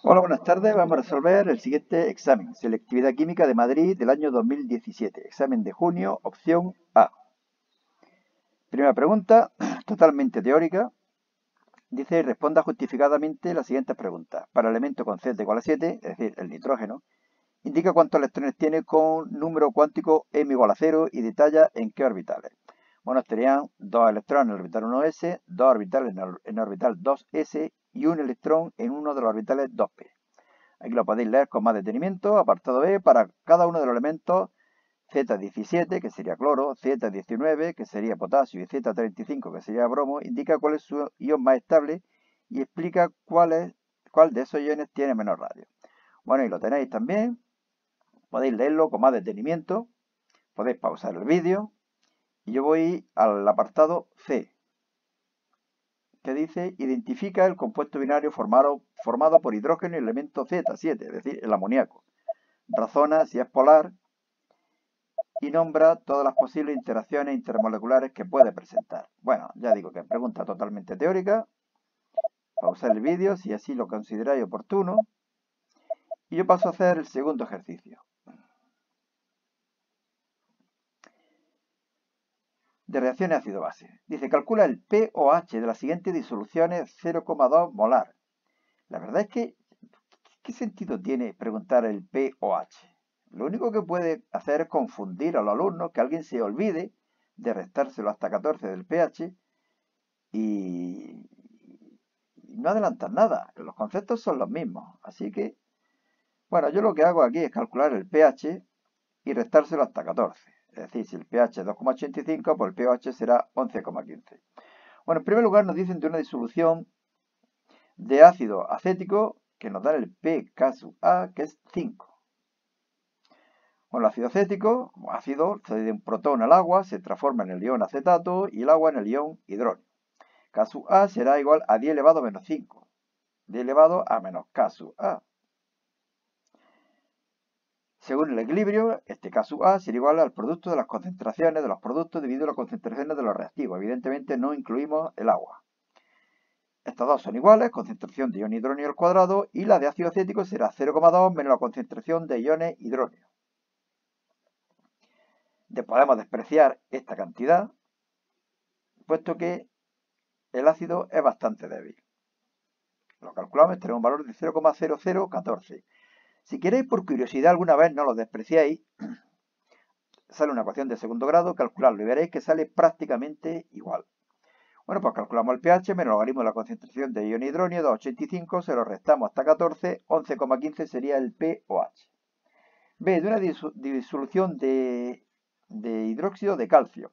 Hola, buenas tardes. Vamos a resolver el siguiente examen. Selectividad Química de Madrid del año 2017. Examen de junio, opción A. Primera pregunta, totalmente teórica. Dice, responda justificadamente las siguientes preguntas. Para elemento con Z igual a 7, es decir, el nitrógeno, indica cuántos electrones tiene con número cuántico m igual a 0 y detalla en qué orbitales. Bueno, estarían dos electrones en el orbital 1s, dos orbitales en el orbital 2s y un electrón en uno de los orbitales 2p. Aquí lo podéis leer con más detenimiento. Apartado B, para cada uno de los elementos Z17, que sería cloro, Z19, que sería potasio, y Z35, que sería bromo, indica cuál es su ion más estable y explica cuál de esos iones tiene menor radio. Bueno, y lo tenéis también. Podéis leerlo con más detenimiento. Podéis pausar el vídeo. Y yo voy al apartado C, que dice, identifica el compuesto binario formado por hidrógeno y elemento Z7, es decir, el amoníaco. Razona si es polar y nombra todas las posibles interacciones intermoleculares que puede presentar. Bueno, ya digo que es pregunta totalmente teórica. Pausar el vídeo si así lo consideráis oportuno. Y yo paso a hacer el segundo ejercicio. De reacciones ácido-base. Dice, calcula el pOH de las siguientes disoluciones 0,2 molar. La verdad es que, ¿qué sentido tiene preguntar el pOH? Lo único que puede hacer es confundir a los alumnos, que alguien se olvide de restárselo hasta 14 del pH y no adelantar nada. Los conceptos son los mismos. Así que, bueno, yo lo que hago aquí es calcular el pH y restárselo hasta 14. Es decir, si el pH es 2,85, pues el pOH será 11,15. Bueno, en primer lugar nos dicen de una disolución de ácido acético que nos da el pKa, que es 5. Bueno, el ácido acético, como ácido, cede un protón al agua, se transforma en el ion acetato y el agua en el ion hidrógeno. K sub A será igual a 10 elevado a menos 5. 10 elevado a menos K sub A. Según el equilibrio, este K sub A será igual al producto de las concentraciones de los productos dividido las concentraciones de los reactivos. Evidentemente no incluimos el agua. Estas dos son iguales, concentración de ion hidrógeno al cuadrado, y la de ácido acético será 0,2 menos la concentración de iones hidrógeno. Podemos despreciar esta cantidad, puesto que el ácido es bastante débil. Lo calculamos, tenemos un valor de 0,0014. Si queréis, por curiosidad, alguna vez no lo despreciéis, sale una ecuación de segundo grado, calcularlo y veréis que sale prácticamente igual. Bueno, pues calculamos el pH menos el logaritmo de la concentración de ion hidrógeno, 2,85, se lo restamos hasta 14, 11,15 sería el pOH. B, de una disolución de hidróxido de calcio.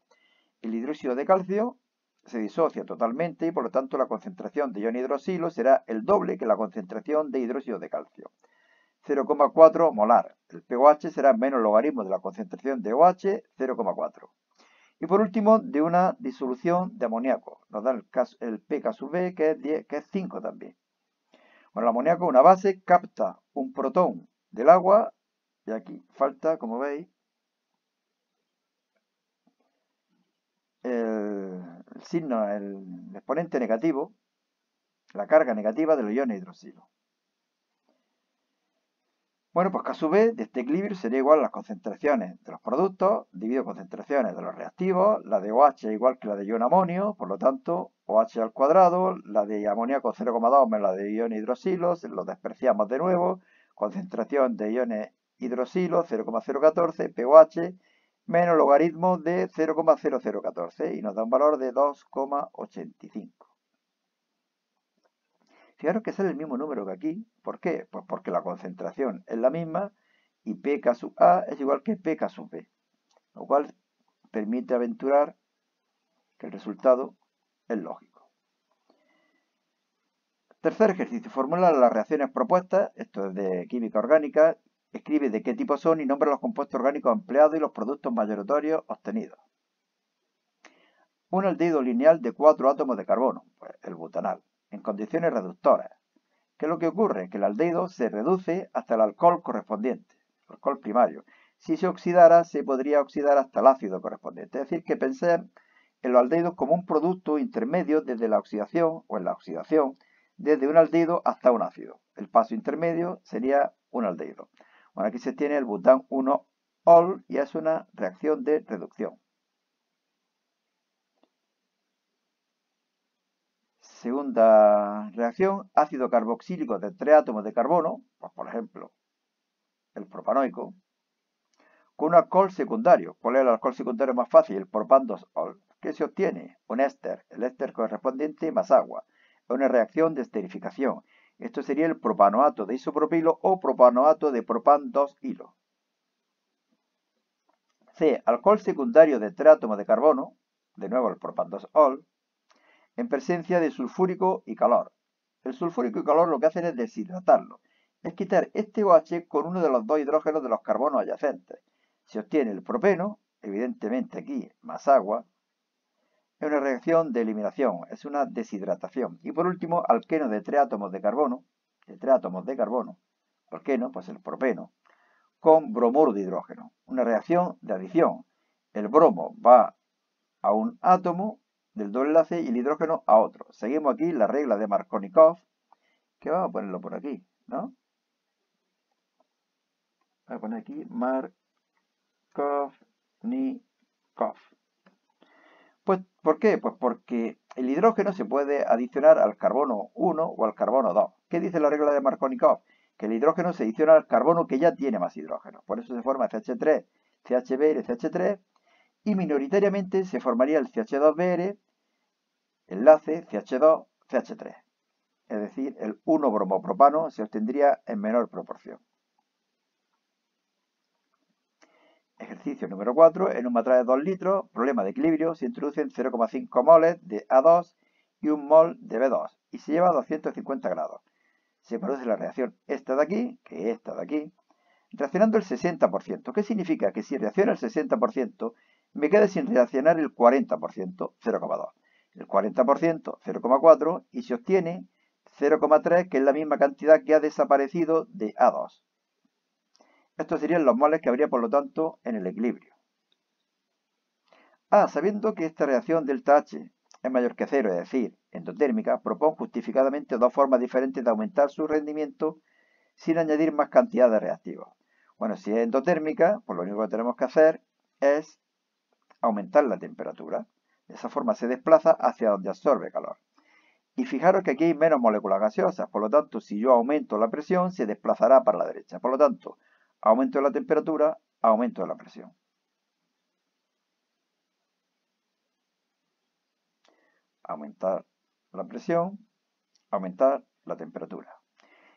El hidróxido de calcio se disocia totalmente y por lo tanto la concentración de ion hidroxilo será el doble que la concentración de hidróxido de calcio. 0,4 molar. El pOH será menos el logaritmo de la concentración de OH, 0,4. Y por último, de una disolución de amoníaco. Nos da el pK sub B, que es 5 también. Bueno, el amoníaco es una base, capta un protón del agua, y aquí falta, como veis, el signo, el exponente negativo, la carga negativa de los iones hidroxilo. Bueno, pues K sub B de este equilibrio sería igual a las concentraciones de los productos dividido concentraciones de los reactivos. La de OH es igual que la de ion amonio, por lo tanto, OH al cuadrado, la de amoníaco 0,2 menos la de ion hidroxilo, lo despreciamos de nuevo, concentración de iones hidroxilo 0,014, pOH menos logaritmo de 0,0014 y nos da un valor de 2,85. Fijaros que sale el mismo número que aquí. ¿Por qué? Pues porque la concentración es la misma y pK sub A es igual que pK sub B. Lo cual permite aventurar que el resultado es lógico. Tercer ejercicio. Formula las reacciones propuestas. Esto es de química orgánica. Escribe de qué tipo son y nombra los compuestos orgánicos empleados y los productos mayoritarios obtenidos. Un aldehído lineal de 4 átomos de carbono, pues el butanal, en condiciones reductoras. ¿Qué es lo que ocurre? Que el aldehído se reduce hasta el alcohol correspondiente, el alcohol primario. Si se oxidara, se podría oxidar hasta el ácido correspondiente. Es decir, que pensemos en los aldehídos como un producto intermedio desde la oxidación o en la oxidación, desde un aldehído hasta un ácido. Es el paso intermedio sería un aldehído. Bueno, aquí se tiene el bután 1-ol y es una reacción de reducción. Segunda reacción, ácido carboxílico de 3 átomos de carbono, pues por ejemplo, el propanoico, con un alcohol secundario. ¿Cuál es el alcohol secundario más fácil? El propan-2-ol. ¿Qué se obtiene? Un éster, el éster correspondiente más agua. Es una reacción de esterificación. Esto sería el propanoato de isopropilo o propanoato de propan-2-hilo. C. Alcohol secundario de 3 átomos de carbono, de nuevo el propan-2-ol, en presencia de sulfúrico y calor. El sulfúrico y calor lo que hacen es deshidratarlo. Es quitar este OH con uno de los dos hidrógenos de los carbonos adyacentes. Se obtiene el propeno, evidentemente aquí más agua. Es una reacción de eliminación, es una deshidratación. Y por último, alqueno de 3 átomos de carbono, alqueno, pues el propeno, con bromuro de hidrógeno. Una reacción de adición. El bromo va a un átomo del doble enlace y el hidrógeno a otro. Seguimos aquí la regla de Markovnikov, que vamos a ponerlo por aquí, ¿no? Voy a poner aquí Markovnikov. Pues, ¿por qué? Pues porque el hidrógeno se puede adicionar al carbono 1 o al carbono 2. ¿Qué dice la regla de Markovnikov? Que el hidrógeno se adiciona al carbono que ya tiene más hidrógeno. Por eso se forma CH3, CHBr, CH3 y minoritariamente se formaría el CH2Br, enlace CH2, CH3. Es decir, el 1-bromopropano se obtendría en menor proporción. Ejercicio número 4. En un matraz de 2 litros, problema de equilibrio, se introducen 0,5 moles de A2 y 1 mol de B2 y se lleva a 250 grados. Se produce la reacción esta de aquí, que esta de aquí, reaccionando el 60%. ¿Qué significa? Que si reacciona el 60%, me queda sin reaccionar el 40%, 0,2. El 40%, 0,4 y se obtiene 0,3, que es la misma cantidad que ha desaparecido de A2. Estos serían los moles que habría, por lo tanto, en el equilibrio. Sabiendo que esta reacción delta H es mayor que 0, es decir, endotérmica, propone justificadamente dos formas diferentes de aumentar su rendimiento sin añadir más cantidad de reactivos. Bueno, si es endotérmica, pues lo único que tenemos que hacer es aumentar la temperatura. De esa forma se desplaza hacia donde absorbe calor. Y fijaros que aquí hay menos moléculas gaseosas, por lo tanto, si yo aumento la presión, se desplazará para la derecha. Por lo tanto, aumento de la temperatura, aumento de la presión. Aumentar la presión, aumentar la temperatura.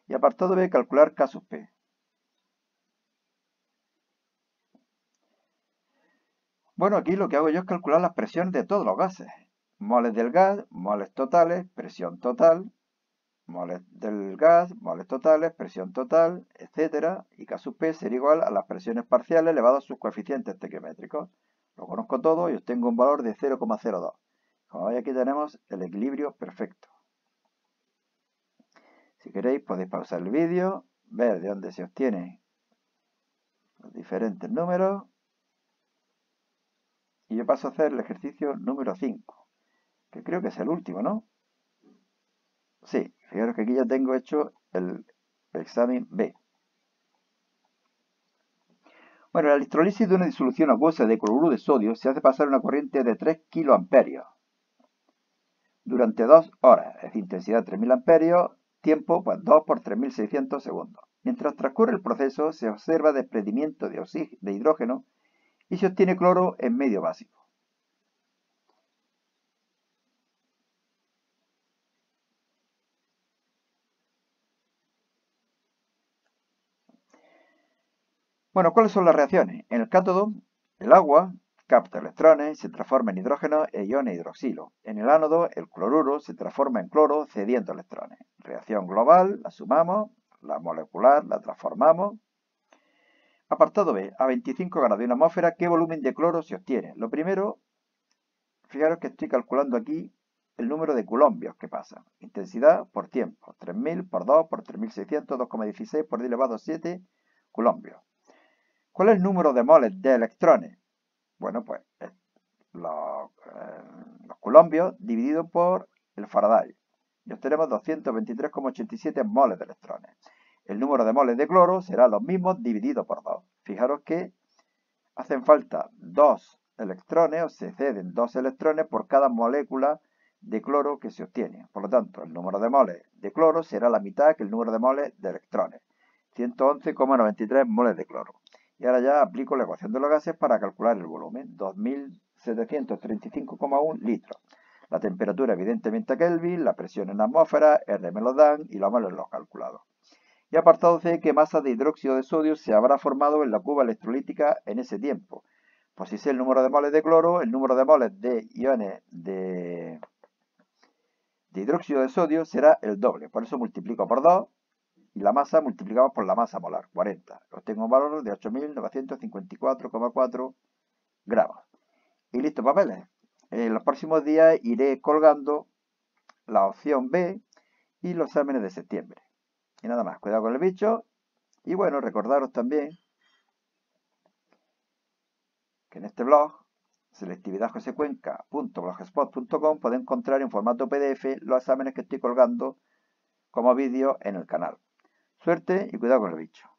Y apartado B, calcular K sub P. Bueno, aquí lo que hago yo es calcular las presiones de todos los gases. Moles del gas, moles totales, presión total, moles del gas, moles totales, presión total, etc. Y K sub P sería igual a las presiones parciales elevadas a sus coeficientes estequiométricos. Lo conozco todo y obtengo un valor de 0,02. Como veis, aquí tenemos el equilibrio perfecto. Si queréis podéis pausar el vídeo, ver de dónde se obtienen los diferentes números. Y yo paso a hacer el ejercicio número 5, que creo que es el último, ¿no? Sí, fijaros que aquí ya tengo hecho el examen B. Bueno, la electrolisis de una disolución acuosa de cloruro de sodio se hace pasar una corriente de 3 kiloamperios durante 2 horas, es decir, intensidad 3000 amperios, tiempo pues 2 por 3600 segundos. Mientras transcurre el proceso se observa desprendimiento de hidrógeno y se obtiene cloro en medio básico. Bueno, ¿cuáles son las reacciones? En el cátodo, el agua capta electrones y se transforma en hidrógeno e iones hidroxilo. En el ánodo, el cloruro se transforma en cloro cediendo electrones. Reacción global, la sumamos, la molecular, la transformamos. Apartado B, a 25 grados de una atmósfera, ¿qué volumen de cloro se obtiene? Lo primero, fijaros que estoy calculando aquí el número de coulombios que pasan. Intensidad por tiempo. 3000 por 2 por 3600, 2,16 por 10 elevado a 7 coulombios. ¿Cuál es el número de moles de electrones? Bueno, pues los coulombios dividido por el Faraday. y obtenemos 223,87 moles de electrones. El número de moles de cloro será los mismos dividido por 2. Fijaros que hacen falta 2 electrones, o se ceden 2 electrones por cada molécula de cloro que se obtiene. Por lo tanto, el número de moles de cloro será la mitad que el número de moles de electrones. 111,93 moles de cloro. Y ahora ya aplico la ecuación de los gases para calcular el volumen. 2735,1 litros. La temperatura evidentemente a Kelvin, la presión en atmósfera, R me lo dan y lo malo en los calculados. Y apartado C, ¿qué masa de hidróxido de sodio se habrá formado en la cuba electrolítica en ese tiempo? Pues si sé el número de moles de cloro, el número de moles de iones de hidróxido de sodio será el doble. Por eso multiplico por 2 y la masa multiplicamos por la masa molar, 40. Obtengo un valor de 8.954,4 gramos. Y listo, papeles. En los próximos días iré colgando la opción B y los exámenes de septiembre. Y nada más, cuidado con el bicho. Y bueno, recordaros también que en este blog, selectividadjosecuenca.blogspot.com, podéis encontrar en formato PDF los exámenes que estoy colgando como vídeo en el canal. Suerte y cuidado con el bicho.